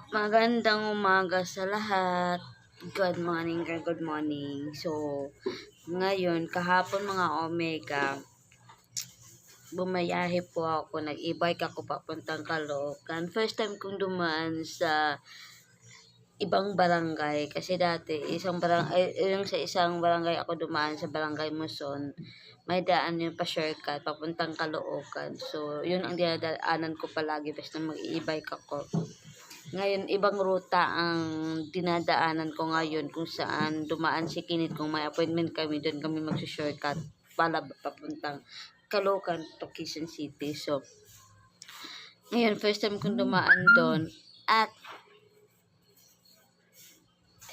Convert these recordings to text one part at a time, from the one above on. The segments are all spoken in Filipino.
Magandang umaga sa lahat. Good morning, good morning. So, ngayon, kahapon mga Omega, bumayahe po ako. Nag-e-bike ako papuntang Caloocan. First time kong dumaan sa ibang barangay. Kasi dati, yung sa isang barangay ako dumaan sa barangay Muson. May daan yung pa-shortcut papuntang Caloocan. So, yun ang dinadaanan ko palagi basta mag-e-bike ako. Ngayon, ibang ruta ang dinadaanan ko ngayon kung saan dumaan si Kinit. Kung may appointment kami, doon kami mag-shortcut papuntang Caloocan to Quezon City. So, ngayon, first time kong dumaan doon at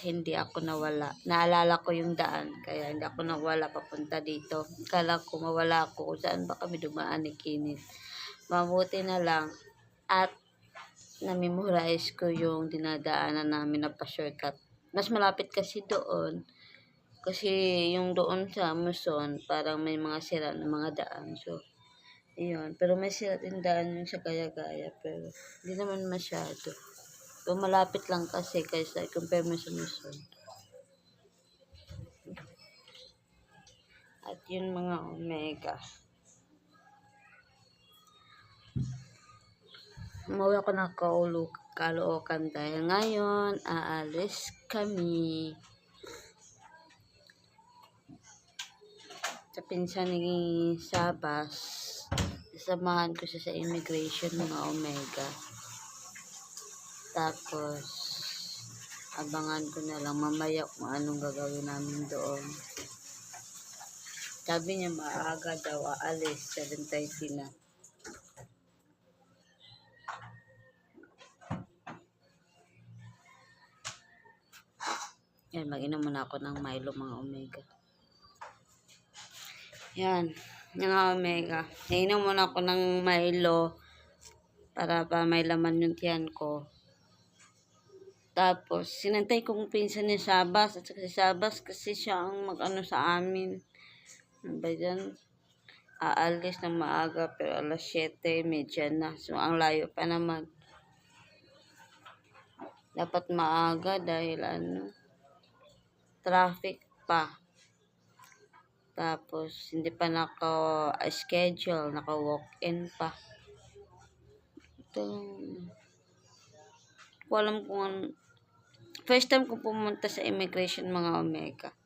hindi ako nawala. Naalala ko yung daan, kaya hindi ako nawala papunta dito. Kala ko mawala ako kung saan ba kami dumaan ni Kinit. Mabuti na lang at na-memorize ko yung dinadaanan namin na pa-shortcut. Mas malapit kasi doon. Kasi yung doon sa Muson, parang may mga sira na mga daan. So, yun. Pero may sira din daan yung sa Gaya-Gaya. Pero, hindi naman masyado. So, malapit lang kasi kaysa compare mo sa Muson. At yun mga Omega. Umuwi ako na Caloocan dahil ngayon aalis kami sa pinsan ni Sabas. Sasamahan ko siya sa immigration mga Omega. Tapos abangan ko na lang mamaya kung anong gagawin namin doon. Sabi niya maaga daw aalis, 7:30 na. Yan, mag-inom muna ako ng Milo mga Omega. Yan, mga Omega. Inom muna ako ng Milo para pa may laman yung tiyan ko. Tapos, sinantay kong pinsan ni Sabas. At si Sabas kasi siya ang mag-ano sa amin. Ano ba dyan? Aalis ng maaga pero alas 7:30 na. So, ang layo pa naman. Dapat maaga dahil traffic pa. Tapos, hindi pa naka-schedule, naka-walk-in pa. Ito, ko alam kung first time ko pumunta sa immigration mga Omega.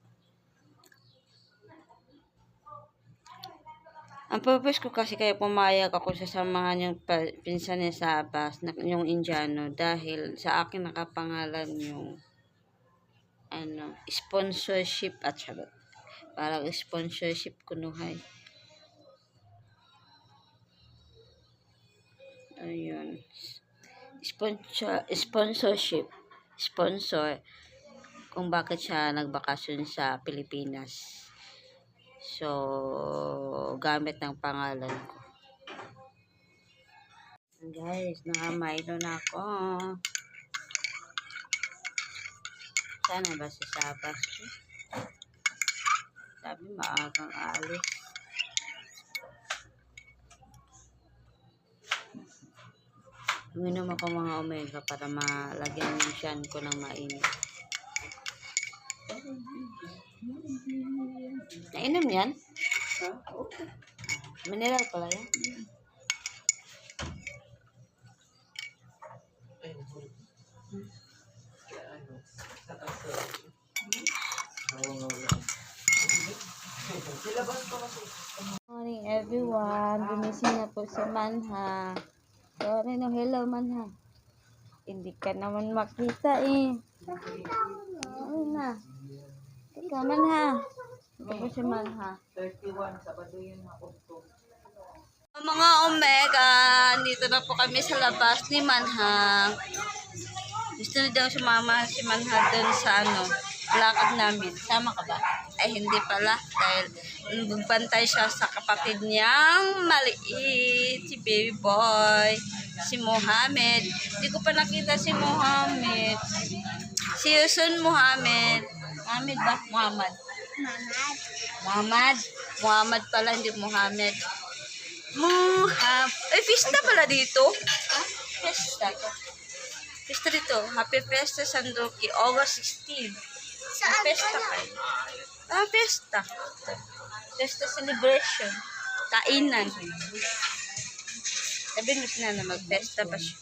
Ang purpose ko kasi kaya pumayag ako sasamahan yung pinsan ni Sabas, yung Indiano, dahil sa akin nakapangalan yung sponsorship at charot. Parang sponsorship kunuhay. Ayun. Sponsorship. Sponsor kung bakit siya nagbakasyon sa Pilipinas. So, gamit ng pangalan ko. Guys, naka-Milo na ako. Sana ba si Sabas? Sabi maagang alis. Uminom ako mga Omega para malagyan yung tiyan ko ng mainit. Nainom yan? Okay. Mineral pala yan. Morning everyone. Gumising na po si Manha. Sorry no, hello Manha. Hindi ka naman makita eh. Ano na? Ikaw Manha. Ito po si Manha. 31, Sabado yun ako. Mga Omega, dito na po kami sa labas ni Manha. Gusto na daw sumama si Manha doon sa lakad namin. Sama ka ba? Ay, hindi pala. Dahil nagbantay siya sa kapatid niyang maliit, si baby boy, si Mohamed. Hindi ko pa nakita si Mohamed. Si Yusun Mohamed. Mohamed ba? Muhammad. Muhammad pala, hindi Mohamed. Ay, fiesta pala dito. Fiesta. Pista dito. Happy Fiesta San Roque, August 16. Saan Pesta ka na? kayo. Pesta. Pesta celebration. Kainan. Sabi mo na mag-pesta pa siya.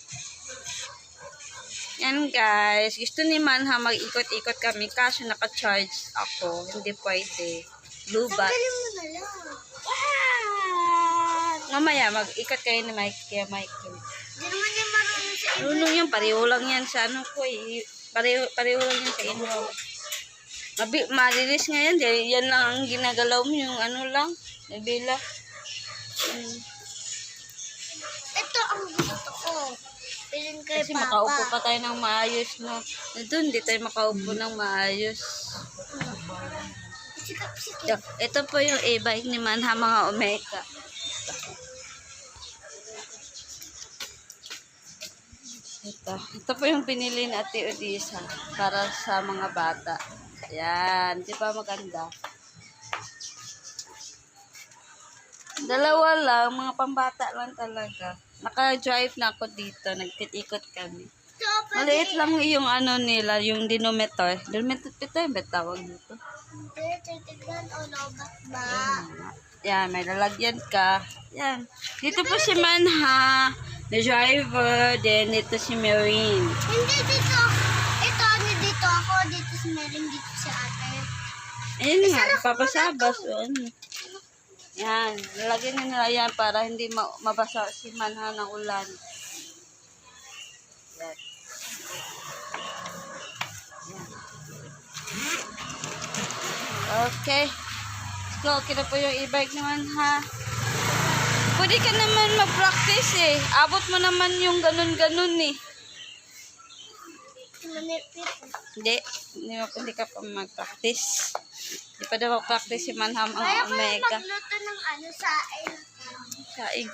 Yan guys. Gusto ni Manha mag-ikot-ikot kami. Kaso naka-charge ako. Hindi pwede. Lubat. Tanggalin mo na lang. Mamaya, mag-ikot kayo ni Mike. Kaya Mike. Di naman yung marunong sa Marunong yan. Pareho lang yan sa ano ko eh. Pareho lang yan sa inyo. Marilis nga yan. Dahil yan lang ang ginagalaw mo. Yung ano lang. Nabila. Ito ang gusto ko. Pilin kay Kasi Papa. makaupo pa tayo ng maayos, no? Doon, di tayo makaupo ng maayos. Sikap-sikap. Ito po yung e-bike ni Manha, mga Omeka. Ito po yung pinili ni Ate Odisa para sa mga bata. Ayan, di ba maganda? Dalawa lang, mga pambata lang talaga. Naka-drive na ako dito, nagkit-ikot kami. Ito, Maliit lang yung ano nila, yung denometer. Denometer, ito yung tawag dito. titignan o lobat ba? Yan, may lalagyan ka. Yan. Dito po si Manha, the driver, then ito si Marine. Hindi dito. Ito, ano dito ako. Dito si Merin, dito si ate. Ayun nga, papasabas. O, ano. Yan, lalagyan nila yan para hindi mabasa si Manha ng ulan. Yan. Okay. Let's go. Okay na po yung e-bike naman ha. Pwede ka naman mag-practice eh. Abot mo naman yung ganun-ganun eh. Manipit. Hindi ka pa mag-practice. Hindi pa daw mag-practice si Manha Kaya ang ko Omega. magluto ng ano, saing. Saing.